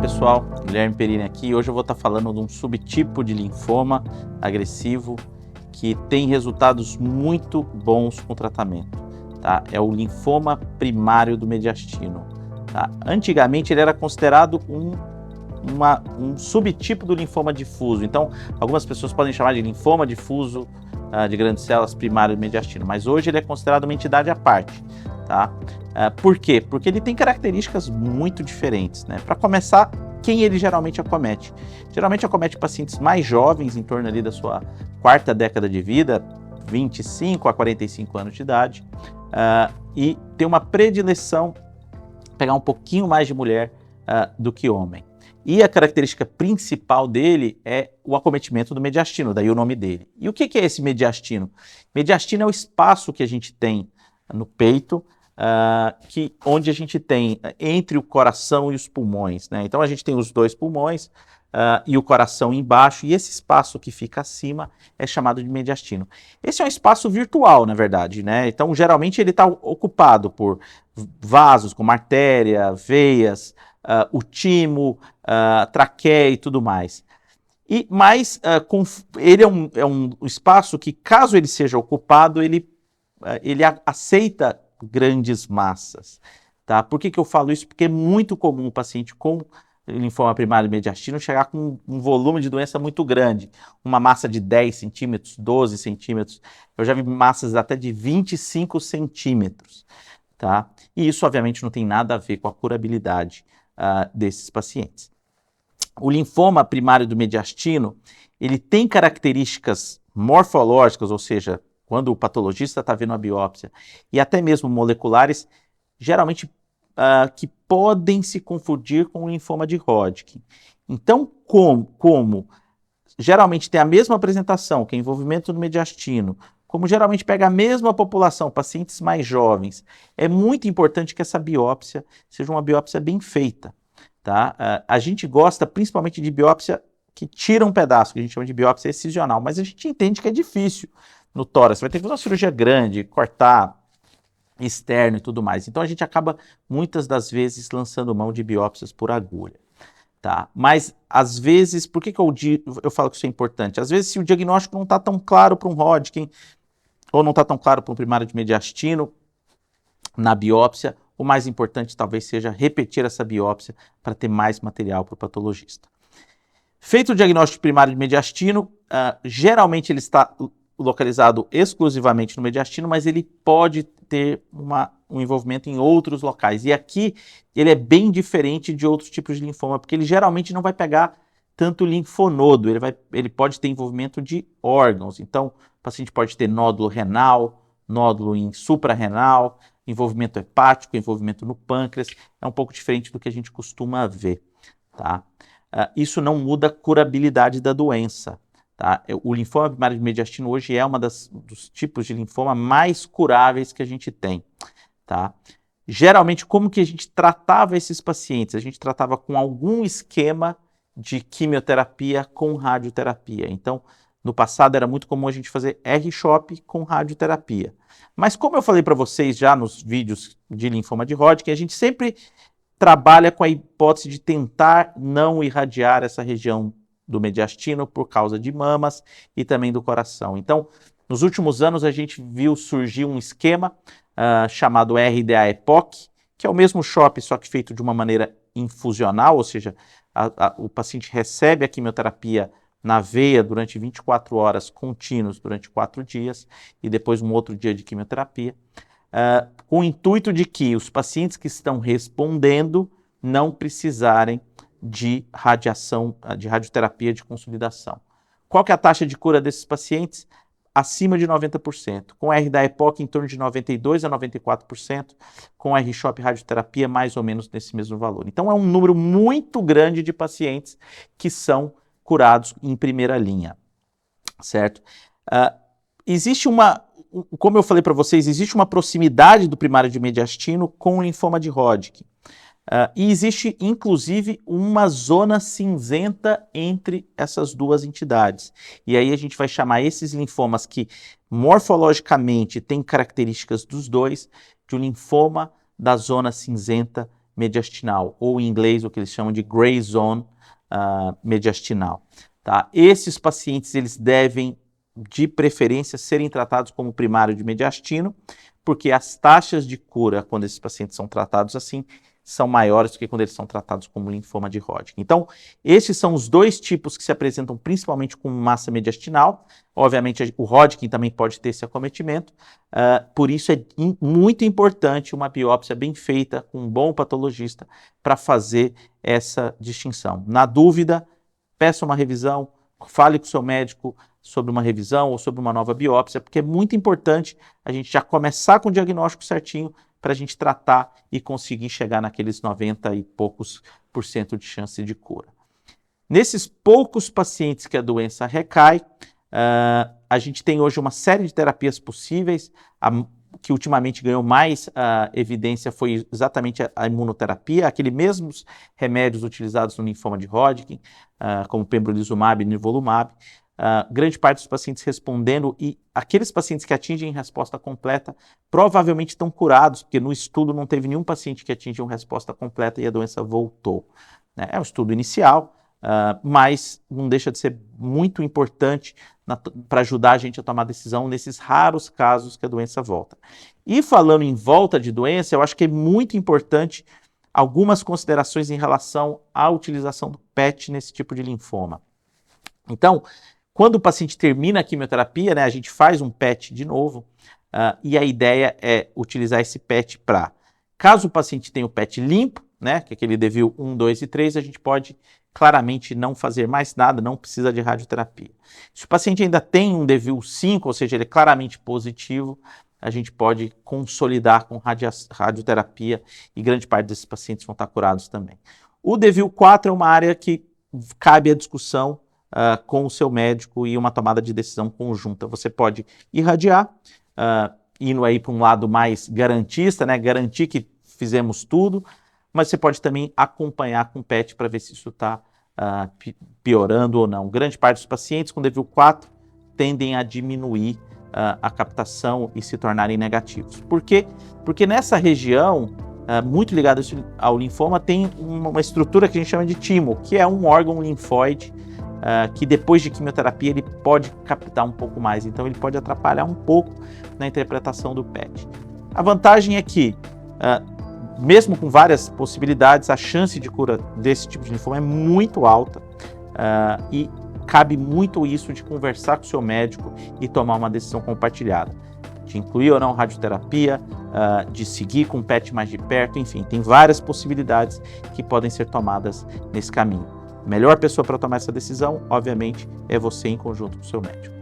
pessoal, Guilherme Perini aqui e hoje eu vou estar falando de um subtipo de linfoma agressivo que tem resultados muito bons com o tratamento, tá? É o linfoma primário do mediastino, tá? Antigamente ele era considerado um subtipo do linfoma difuso, então algumas pessoas podem chamar de linfoma difuso de grandes células primário do mediastino, mas hoje ele é considerado uma entidade à parte, tá? Por quê? Porque ele tem características muito diferentes, né? Para começar, quem ele geralmente acomete? Geralmente acomete pacientes mais jovens, em torno ali da sua quarta década de vida, 25 a 45 anos de idade, e tem uma predileção pegar um pouquinho mais de mulher do que homem. E a característica principal dele é o acometimento do mediastino, daí o nome dele. E o que é esse mediastino? Mediastino é o espaço que a gente tem no peito, onde a gente tem entre o coração e os pulmões, né? Então a gente tem os dois pulmões e o coração embaixo, e esse espaço que fica acima é chamado de mediastino. Esse é um espaço virtual, na verdade, né? Então geralmente ele está ocupado por vasos como artéria, veias, o timo, traqueia e tudo mais. Mas ele é um espaço que, caso ele seja ocupado, ele aceita grandes massas, tá? Por que eu falo isso? Porque é muito comum o paciente com linfoma primário mediastino chegar com um volume de doença muito grande, uma massa de 10 centímetros, 12 centímetros, eu já vi massas até de 25 centímetros, tá? E isso obviamente não tem nada a ver com a curabilidade desses pacientes. O linfoma primário do mediastino, ele tem características morfológicas, ou seja, quando o patologista está vendo a biópsia, e até mesmo moleculares, geralmente que podem se confundir com o linfoma de Hodgkin. Então, como geralmente tem a mesma apresentação, que é envolvimento no mediastino, como geralmente pega a mesma população, pacientes mais jovens, é muito importante que essa biópsia seja uma biópsia bem feita, tá? A gente gosta principalmente de biópsia que tira um pedaço, que a gente chama de biópsia excisional, mas a gente entende que é difícil no tórax, vai ter que fazer uma cirurgia grande, cortar externo e tudo mais. Então a gente acaba muitas das vezes lançando mão de biópsias por agulha, tá? Mas às vezes, por que eu falo que isso é importante? Às vezes se o diagnóstico não está tão claro para um Hodgkin, ou não está tão claro para um primário de mediastino, na biópsia, o mais importante talvez seja repetir essa biópsia para ter mais material para o patologista. Feito o diagnóstico primário de mediastino, geralmente ele está localizado exclusivamente no mediastino, mas ele pode ter um envolvimento em outros locais. E aqui ele é bem diferente de outros tipos de linfoma, porque ele geralmente não vai pegar tanto linfonodo, ele pode ter envolvimento de órgãos. Então, o paciente pode ter nódulo renal, nódulo em suprarrenal, envolvimento hepático, envolvimento no pâncreas. É um pouco diferente do que a gente costuma ver, tá? Isso não muda a curabilidade da doença, tá? O linfoma primário de mediastino hoje é dos tipos de linfoma mais curáveis que a gente tem, tá? Geralmente, como que a gente tratava esses pacientes? A gente tratava com algum esquema de quimioterapia com radioterapia. Então, no passado era muito comum a gente fazer R-CHOP com radioterapia. Mas como eu falei para vocês já nos vídeos de linfoma de Hodgkin, a gente sempre trabalha com a hipótese de tentar não irradiar essa região do mediastino por causa de mamas e também do coração. Então, nos últimos anos a gente viu surgir um esquema chamado RDA-EPOCH, que é o mesmo CHOP, só que feito de uma maneira infusional, ou seja, o paciente recebe a quimioterapia na veia durante 24 horas contínuas durante 4 dias e depois um outro dia de quimioterapia, com o intuito de que os pacientes que estão respondendo não precisarem de radioterapia de consolidação. Qual que é a taxa de cura desses pacientes? Acima de 90%. Com R-da-EPOCH em torno de 92% a 94%, com R-CHOP radioterapia mais ou menos nesse mesmo valor. Então é um número muito grande de pacientes que são curados em primeira linha, certo? Como eu falei para vocês, existe uma proximidade do primário de mediastino com o linfoma de Hodgkin. E existe, inclusive, uma zona cinzenta entre essas duas entidades. E aí a gente vai chamar esses linfomas que morfologicamente têm características dos dois de um linfoma da zona cinzenta mediastinal, ou em inglês o que eles chamam de gray zone mediastinal. Tá? Esses pacientes eles devem, de preferência, serem tratados como primário de mediastino, porque as taxas de cura, quando esses pacientes são tratados assim, são maiores do que quando eles são tratados como linfoma de Hodgkin. Então, esses são os dois tipos que se apresentam principalmente com massa mediastinal. Obviamente, o Hodgkin também pode ter esse acometimento, por isso é muito importante uma biópsia bem feita, com um bom patologista, para fazer essa distinção. Na dúvida, peça uma revisão, fale com o seu médico sobre uma revisão ou sobre uma nova biópsia, porque é muito importante a gente já começar com o diagnóstico certinho para a gente tratar e conseguir chegar naqueles 90 e poucos % de chance de cura. Nesses poucos pacientes que a doença recai, a gente tem hoje uma série de terapias possíveis. Que ultimamente ganhou mais evidência foi exatamente a imunoterapia, aqueles mesmos remédios utilizados no linfoma de Hodgkin, como pembrolizumab e nivolumab. Grande parte dos pacientes respondendo, e aqueles pacientes que atingem resposta completa provavelmente estão curados, porque no estudo não teve nenhum paciente que atingiu resposta completa e a doença voltou. Né? É um estudo inicial, mas não deixa de ser muito importante para ajudar a gente a tomar decisão nesses raros casos que a doença volta. E falando em volta de doença, eu acho que é muito importante algumas considerações em relação à utilização do PET nesse tipo de linfoma. Então, quando o paciente termina a quimioterapia, né, a gente faz um PET de novo, e a ideia é utilizar esse PET para, caso o paciente tenha o PET limpo, né, que é aquele DEVIL 1, 2 e 3, a gente pode claramente não fazer mais nada, não precisa de radioterapia. Se o paciente ainda tem um DEVIL 5, ou seja, ele é claramente positivo, a gente pode consolidar com radioterapia e grande parte desses pacientes vão estar curados também. O DEVIL 4 é uma área que cabe à discussão com o seu médico e uma tomada de decisão conjunta. Você pode irradiar, indo aí para um lado mais garantista, né? Garantir que fizemos tudo, mas você pode também acompanhar com PET para ver se isso está piorando ou não. Grande parte dos pacientes com DEVIL 4 tendem a diminuir a captação e se tornarem negativos. Por quê? Porque nessa região, muito ligada ao linfoma, tem uma estrutura que a gente chama de timo, que é um órgão linfóide que depois de quimioterapia ele pode captar um pouco mais, então ele pode atrapalhar um pouco na interpretação do PET. A vantagem é que, mesmo com várias possibilidades, a chance de cura desse tipo de linfoma é muito alta e cabe muito isso de conversar com o seu médico e tomar uma decisão compartilhada, de incluir ou não radioterapia, de seguir com o PET mais de perto, enfim, tem várias possibilidades que podem ser tomadas nesse caminho. A melhor pessoa para tomar essa decisão, obviamente, é você em conjunto com o seu médico.